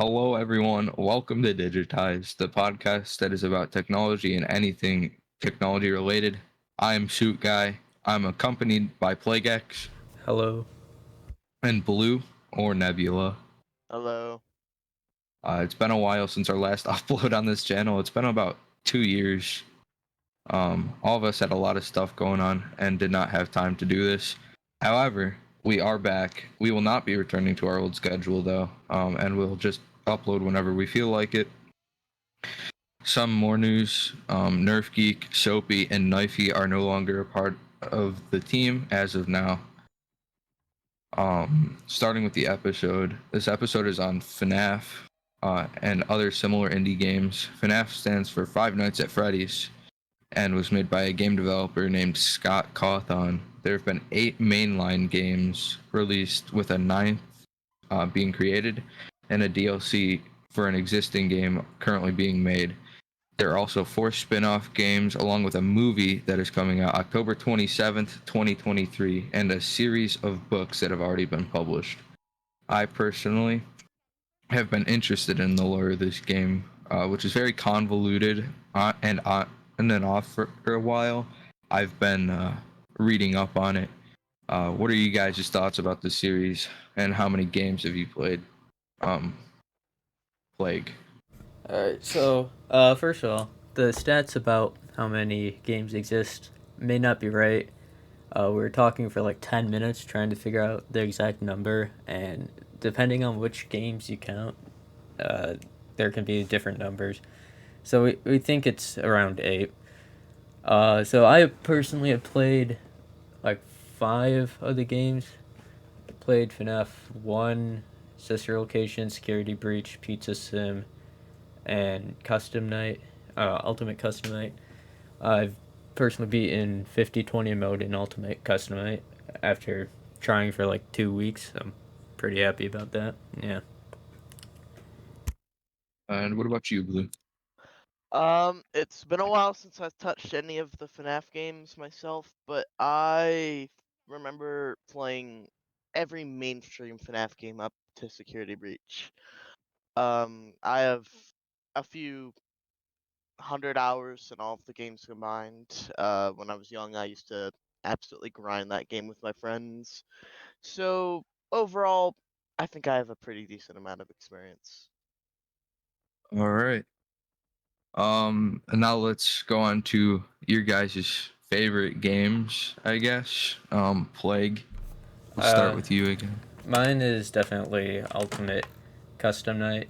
Hello, everyone. Welcome to Digitized, the podcast that is about technology and anything technology related. I'm Suit Guy. I'm accompanied by PlagueX Hello. and Blue or Nebula. Hello. It's been a while since our last upload on this channel. It's been about 2 years. All of us had a lot of stuff going on and did not have time to do this. However, we are back. We will not be returning to our old schedule though, and we'll just upload whenever we feel like it. Some more news. Nerf Geek, Soapy, and Knifey are no longer a part of the team as of now. Starting with the episode. This episode is on FNAF and other similar indie games. FNAF stands for Five Nights at Freddy's and was made by a game developer named Scott Cawthon. There have been 8 mainline games released, with a ninth being created and a DLC for an existing game currently being made. There are also 4 spin-off games, along with a movie that is coming out October 27th, 2023, and a series of books that have already been published. I personally have been interested in the lore of this game, which is very convoluted and then off for a while. I've been reading up on it. What are you guys' thoughts about the series, and how many games have you played? Plague. Alright, first of all, the stats about how many games exist may not be right. We were talking for like 10 minutes trying to figure out the exact number, and depending on which games you count, there can be different numbers. So we think it's around 8. So I personally have played like 5 of the games. I played FNAF 1, Sister Location, Security Breach, Pizza Sim, and Custom Night, Ultimate Custom Night. I've personally beaten 50-20 mode in Ultimate Custom Night after trying for like 2 weeks. I'm pretty happy about that. Yeah. And what about you, Blue? It's been a while since I've touched any of the FNAF games myself, but I remember playing every mainstream FNAF game up to Security Breach. I have a few 100 hours in all of the games combined. When I was young, I used to absolutely grind that game with my friends. So overall, I think I have a pretty decent amount of experience. All right. And now let's go on to your guys' favorite games, I guess. Plague. We'll start Uh, with you again. Mine is definitely Ultimate Custom Night.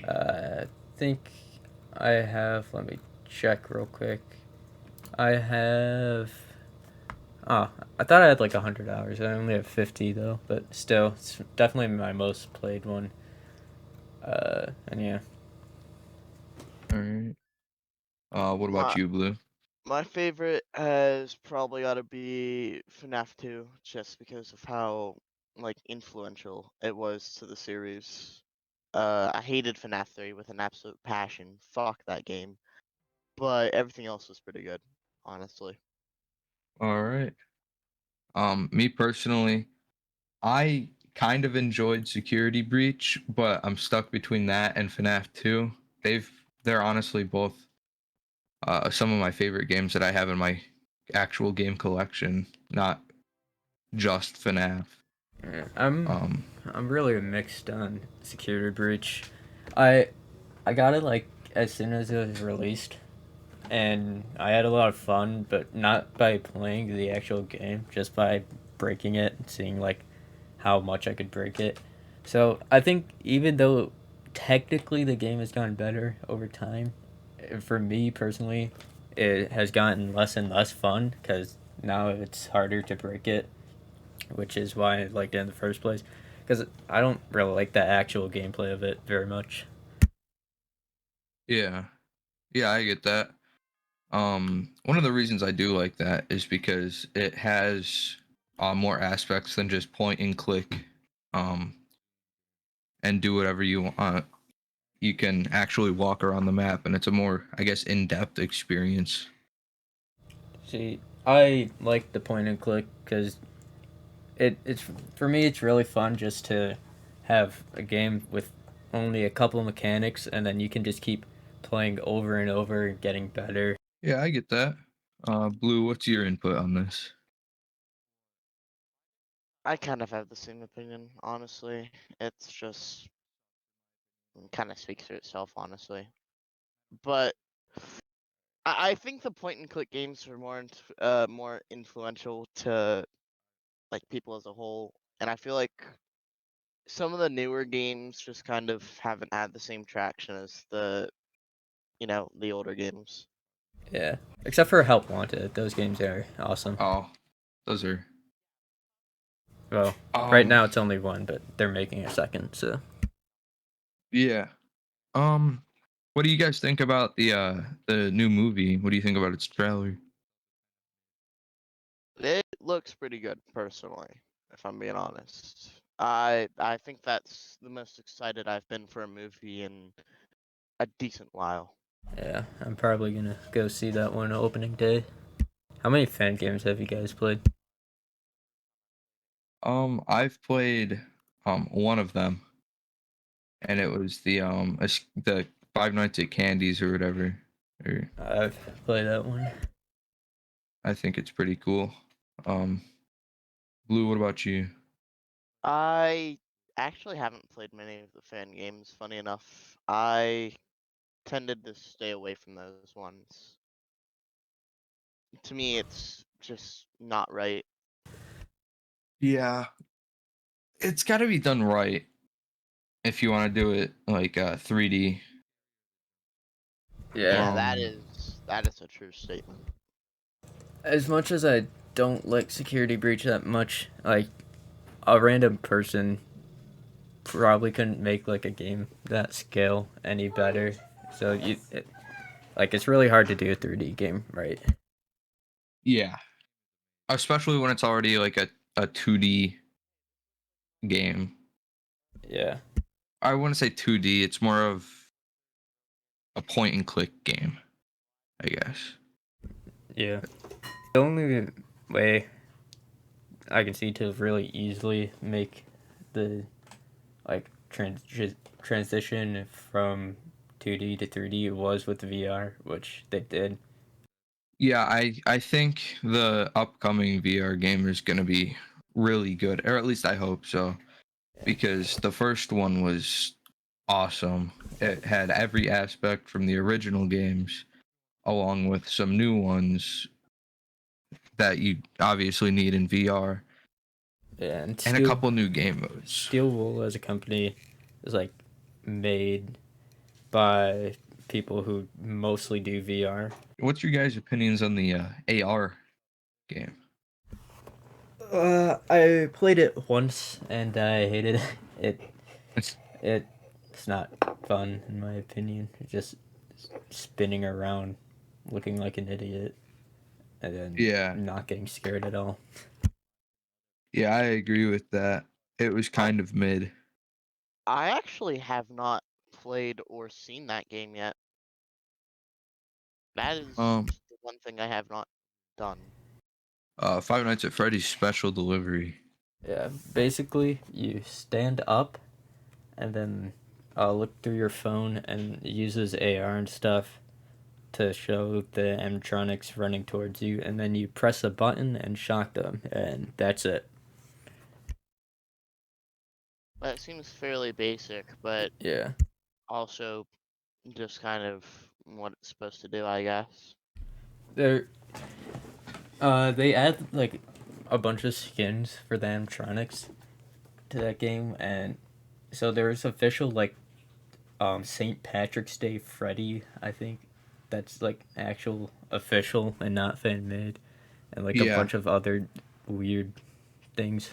I think I have. Let me check real quick. I have. Oh, I thought I had like 100 hours. I only have 50 though, but still, it's definitely my most played one. And yeah. All right. What about My you, Blue? My favorite has probably got to be FNAF 2, just because of how like influential it was to the series. I hated FNAF 3 with an absolute passion. Fuck that game. But everything else was pretty good, honestly. All right. Me personally, I kind of enjoyed Security Breach, but I'm stuck between that and FNAF 2. They're honestly both some of my favorite games that I have in my actual game collection, not just FNAF. Yeah, I'm Um, I'm really mixed on Security Breach. I I got it like as soon as it was released, and I had a lot of fun, but not by playing the actual game, just by breaking it and seeing like how much I could break it. So I think even though technically the game has gotten better over time, for me personally, it has gotten less and less fun because now it's harder to break it, which is why I liked it in the first place. Because I don't really like the actual gameplay of it very much. yeah, yeah, I get that. One of the reasons I do like that is because it has more aspects than just point and click, um, and do whatever you want. You can actually walk around the map, and it's a more, I guess, in-depth experience. See, I like the point and click because it's for me it's really fun just to have a game with only a couple mechanics, and then you can just keep playing over and over, getting better. Yeah, I get that. Blue, what's your input on this? I kind of have the same opinion, honestly. It's just kind of speaks for itself, honestly. But I think the point and click games are more influential to like people as a whole, and I feel like some of the newer games just kind of haven't had the same traction as the older games. Yeah, except for Help Wanted, those games are awesome. Oh, those are. Well, right Um, now it's only one, but they're making a second. So yeah. What do you guys think about the new movie? What do you think about its trailer? It looks pretty good, personally, if I'm being honest. I think that's the most excited I've been for a movie in a decent while. yeah, I'm probably gonna go see that one opening day. How many fan games have you guys played? I've played one of them, and it was the Five Nights at Candy's or whatever. Or I've played that one. I think it's pretty cool. Um, Blue, what about you? I actually haven't played many of the fan games, funny enough. I tended to stay away from those ones. To me, it's just not right. Yeah, it's got to be done right if you want to do it like 3D. Yeah. Yeah, Um, that is a true statement. As much as I don't like Security Breach that much, like a random person probably couldn't make like a game that scale any better. So like it's really hard to do a 3D game, right? yeah, especially when it's already like a 2D game. Yeah. I wouldn't say 2D. It's more of a point and click game, I guess. Yeah. The only way I can see to really easily make the like transition from 2D to 3D was with VR, which they did. Yeah, I think the upcoming VR game is going to be really good, or at least I hope so, because the first one was awesome. It had every aspect from the original games, along with some new ones that you obviously need in VR, Yeah, and and a couple new game modes. Steel Wool as a company is like made by people who mostly do VR. What's your guys' opinions on the AR game? I played it once and I hated it. It's, It's not fun in my opinion. It's just spinning around, looking like an idiot, and then yeah, not getting scared at all. yeah, I agree with that. It was I kind of mid. I actually have not played or seen that game yet. That is Um, the one thing I have not done. Five Nights at Freddy's Special Delivery. Yeah, basically you stand up and then look through your phone and it uses AR and stuff to show the animatronics running towards you, and then you press a button and shock them, and that's it. That seems fairly basic, but Yeah. also just kind of what it's supposed to do, I guess. They're they add like a bunch of skins for the animatronics to that game, and so there's official like St. Patrick's Day Freddy, I think. That's like actual official and not fan made, and like a Yeah, bunch of other weird things.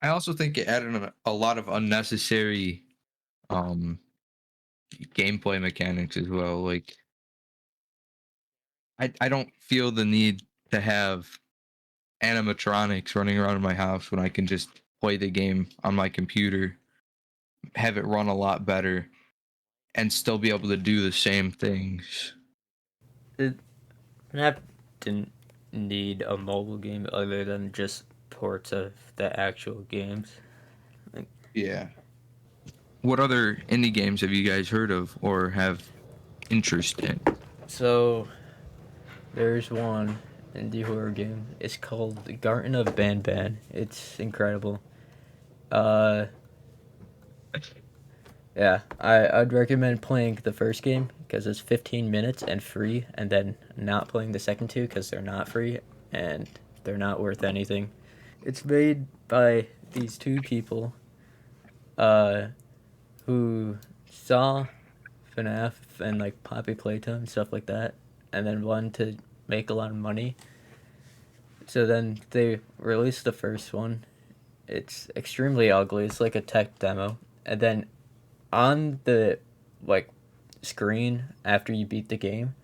I also think it added a lot of unnecessary um gameplay mechanics as well. Like I don't feel the need to have animatronics running around in my house when I can just play the game on my computer, have it run a lot better, and still be able to do the same things. It FNAF didn't need a mobile game other than just ports of the actual games. Yeah. What other indie games have you guys heard of or have interest in? So there's one indie horror game. It's called The Garden of Banban. It's incredible. Uh, yeah, I'd recommend playing the first game because it's 15 minutes and free, and then not playing the second two because they're not free and they're not worth anything. It's made by these two people uh, who saw FNAF and like Poppy Playtime and stuff like that, and then wanted to make a lot of money. So then they released the first one. It's extremely ugly. It's like a tech demo, and then on the like screen after you beat the game,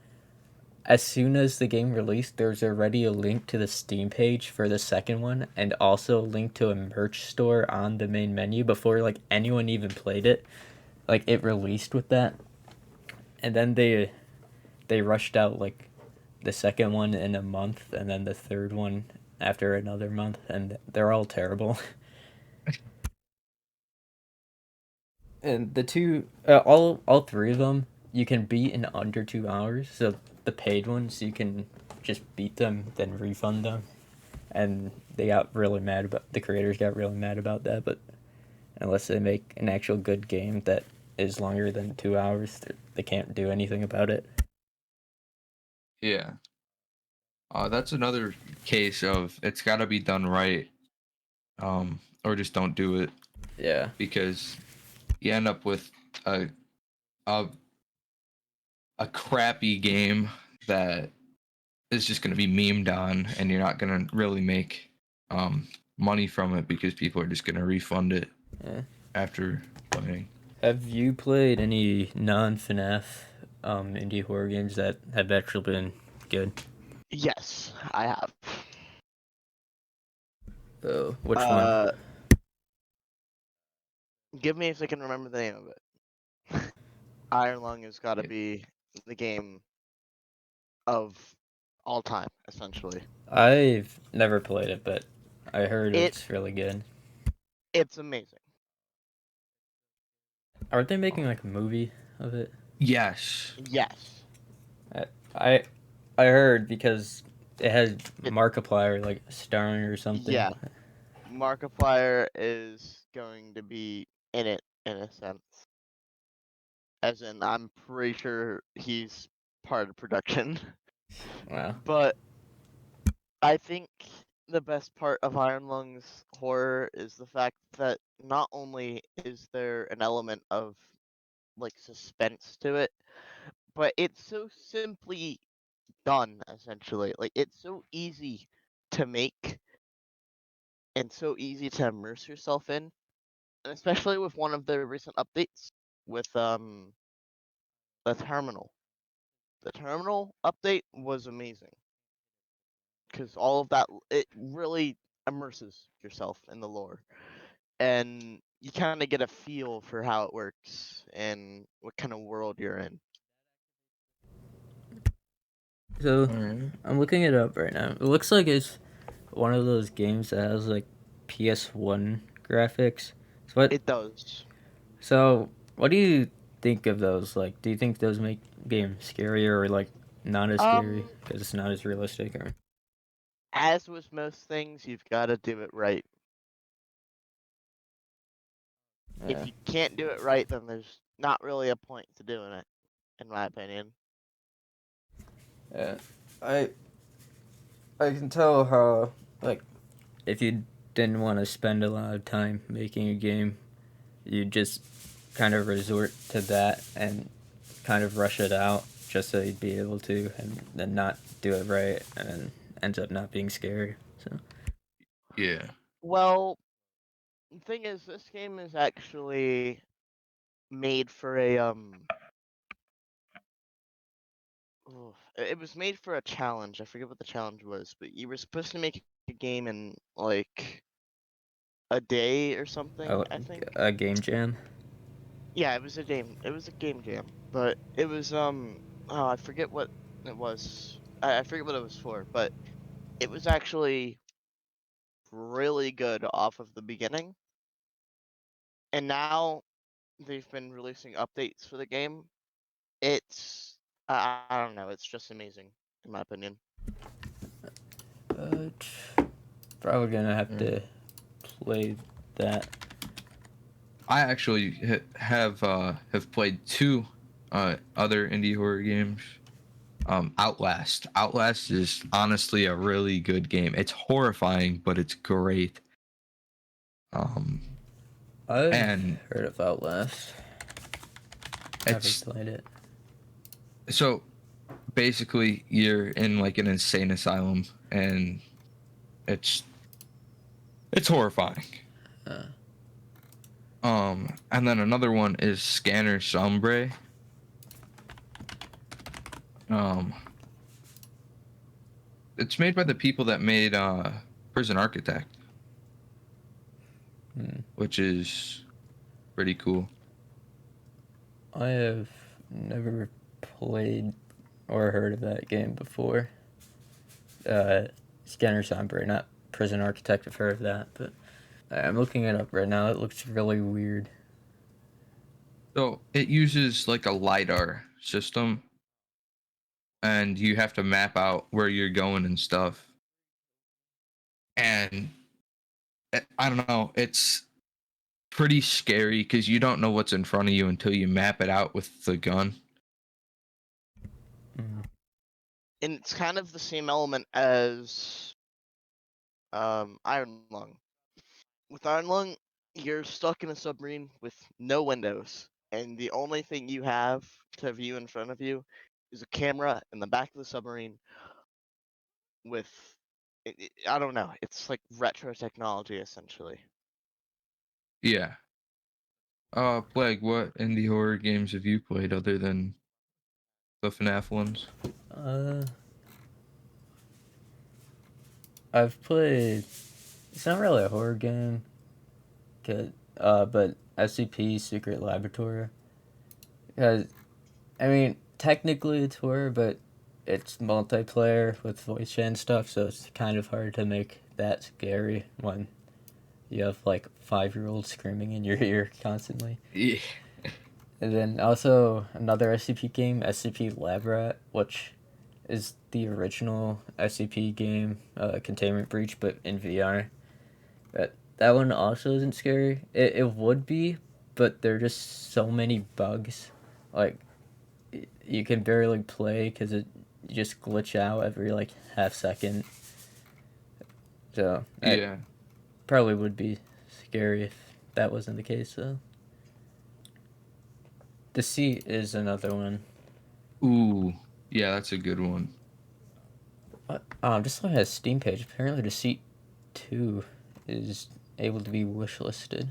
as soon as the game released, there's already a link to the Steam page for the second one, and also a link to a merch store on the main menu before like anyone even played it. Like it released with that, and then they rushed out like the second one in a month, and then the third one after another month, and they're all terrible. And the two, all three of them, you can beat in under 2 hours. So the paid ones, you can just beat them, then refund them. And they got really mad about the creators got really mad about that. But unless they make an actual good game that is longer than 2 hours, they can't do anything about it. Yeah. That's another case of it's got to be done right, or just don't do it, Yeah. because you end up with a a, a crappy game that is just going to be memed on, and you're not going to really make money from it because people are just going to refund it Yeah. after playing. Have you played any non FNAF indie horror games that have actually been good? Yes, I have. Oh, which one? Give me if I can remember the name of it. Iron Lung has got to Yeah. be the game of all time, essentially. I've never played it, but I heard It it's really good. it's amazing. Aren't they making like a movie of it? Yes. Yes. I I, I heard because it has It, Markiplier like starring or something. yeah. Markiplier is going to be in it in a sense. As in, I'm pretty sure he's part of production. Wow. But I think the best part of Iron Lung's horror is the fact that not only is there an element of like suspense to it, but it's so simply done essentially. Like it's so easy to make and so easy to immerse yourself in, and especially with one of their recent updates with the terminal. The terminal update was amazing because all of that it really immerses yourself in the lore, and you kind of get a feel for how it works and what kind of world you're in. So All right. I'm looking it up right now. It looks like it's one of those games that has like PS1 graphics. So what? It does. So what do you think of those? Like, do you think those make games scarier or like not as scary Um, because it's not as realistic? Or as with most things, you've got to do it right. If yeah, you can't do it right, then there's not really a point to doing it, in my opinion. yeah. I I can tell how like if you didn't want to spend a lot of time making a game, you just kind of resort to that and kind of rush it out just so you'd be able to, and then not do it right, and then ends up not being scary. So Yeah. Well, the thing is, this game is actually made for a it was made for a challenge. I forget what the challenge was, but you were supposed to make a game in like a day or something, oh, I think. a game jam. Yeah, it was a game. It was a game jam, but it was oh, I forget what it was. I forget what it was for, but it was actually really good off of the beginning. and now they've been releasing updates for the game. It's I don't know. It's just amazing, in my opinion. But probably gonna have to play that. I actually have played two other indie horror games. Outlast. Outlast is honestly a really good game. It's horrifying, but it's great. I've And heard of Outlast. Never it's played it. so basically you're in like an insane asylum, and it's horrifying. Uh, And then another one is Scanner Sombre. Um, it's made by the people that made Prison Architect, which is pretty cool. I have never played or heard of that game before. Scanner Sombre, not Prison Architect. I've heard of that, but I'm looking it up right now. It looks really weird. So it uses like a LiDAR system, and you have to map out where you're going and stuff. And I don't know, it's pretty scary because you don't know what's in front of you until you map it out with the gun. And it's kind of the same element as Iron Lung. With Iron Lung, you're stuck in a submarine with no windows, and the only thing you have to view in front of you is a camera in the back of the submarine with I don't know, it's like retro technology essentially. Yeah. Plague, what indie horror games have you played other than the FNAF ones? I've played. It's not really a horror game, but SCP Secret Laboratory. Because, I mean, technically it's horror, but it's multiplayer with voice chat and stuff, so it's kind of hard to make that scary when you have like 5-year-olds screaming in your ear constantly. Yeah. And then also another SCP game, SCP Lab Rat, which is the original SCP game, Containment Breach, but in VR. That one also isn't scary. It would be, but there are just so many bugs. Like, you can barely play because you just glitch out every like half second. So Yeah. probably would be scary if that wasn't the case, though. Deceit is another one. Ooh. Yeah, that's a good one. I'm just looking at a Steam page. Apparently, Deceit 2 is able to be wishlisted.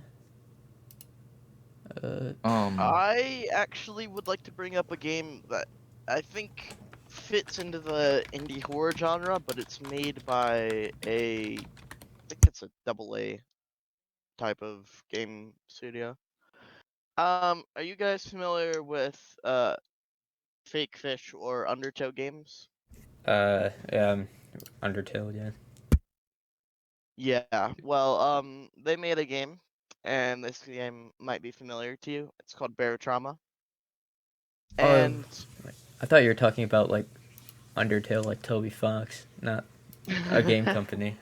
I actually would like to bring up a game that I think fits into the indie horror genre, but it's made by I think it's a AA type of game studio. Are you guys familiar with Fake Fish or Undertow games? Yeah, Undertale, yeah. Yeah, well, they made a game, and this game might be familiar to you. It's called Bear Trauma. Oh, And I thought you were talking about like Undertale, like Toby Fox, not a game company.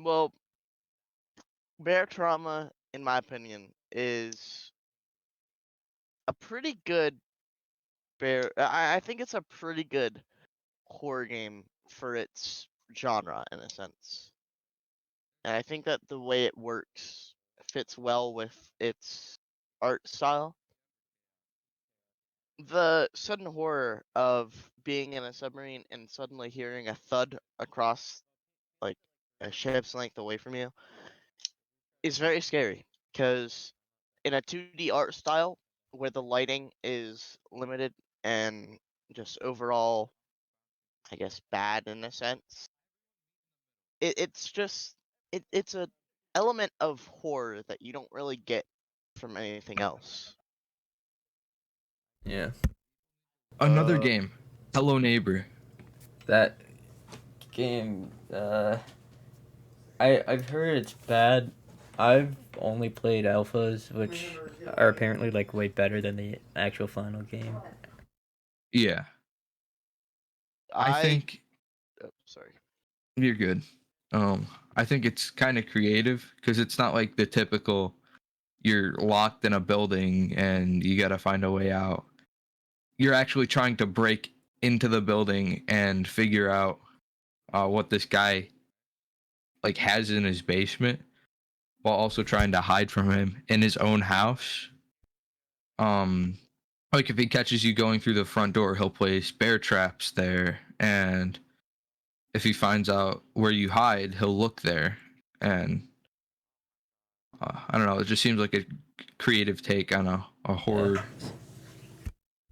well, Bear Trauma, in my opinion, is a pretty good I think it's a pretty good horror game for its genre in a sense. And I think that the way it works fits well with its art style. The sudden horror of being in a submarine and suddenly hearing a thud across like a ship's length away from you is very scary because in a 2D art style where the lighting is limited and just overall, I guess, bad in a sense, it's just it's a element of horror that you don't really get from anything else. Yeah. Another game, Hello Neighbor. That game, I've heard it's bad I've only played alphas, which are apparently like way better than the actual final game. Yeah, I I think oh, sorry. you're good. I think it's kind of creative because it's not like the typical you're locked in a building and you got to find a way out. You're actually trying to break into the building and figure out what this guy like has in his basement while also trying to hide from him in his own house. Um, like if he catches you going through the front door, he'll place bear traps there, and if he finds out where you hide, he'll look there. And I don't know, it just seems like a creative take on a Yeah, horror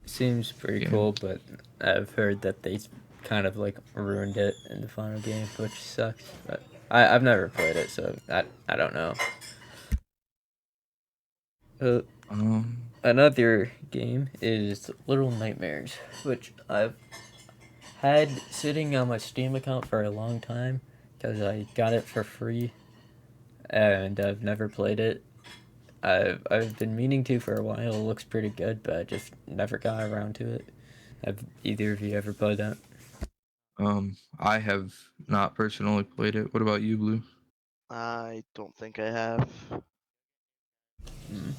seems pretty game. cool, but I've heard that they kind of like ruined it in the final game, which sucks. But I've never played it, so I don't know. Uh, Um, Another game is Little Nightmares, which I've had sitting on my Steam account for a long time because I got it for free and I've never played it. I've been meaning to for a while. It looks pretty good, but I just never got around to it. Have either of you ever played that? I have not personally played it. What about you, Blue? I don't think I have. Mm.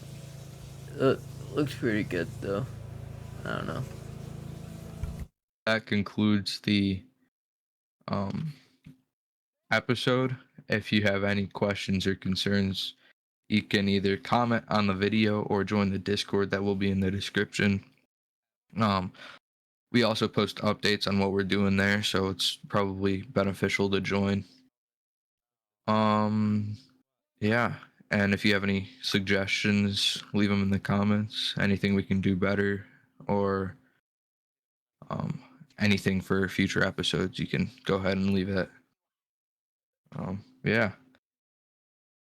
It looks pretty good though. I don't know. That concludes the um episode. If you have any questions or concerns, you can either comment on the video or join the Discord that will be in the description. Um, we also post updates on what we're doing there, so it's probably beneficial to join. Um, yeah, and if you have any suggestions, leave them in the comments. Anything we can do better, or um, anything for future episodes, you can go ahead and leave it. Yeah.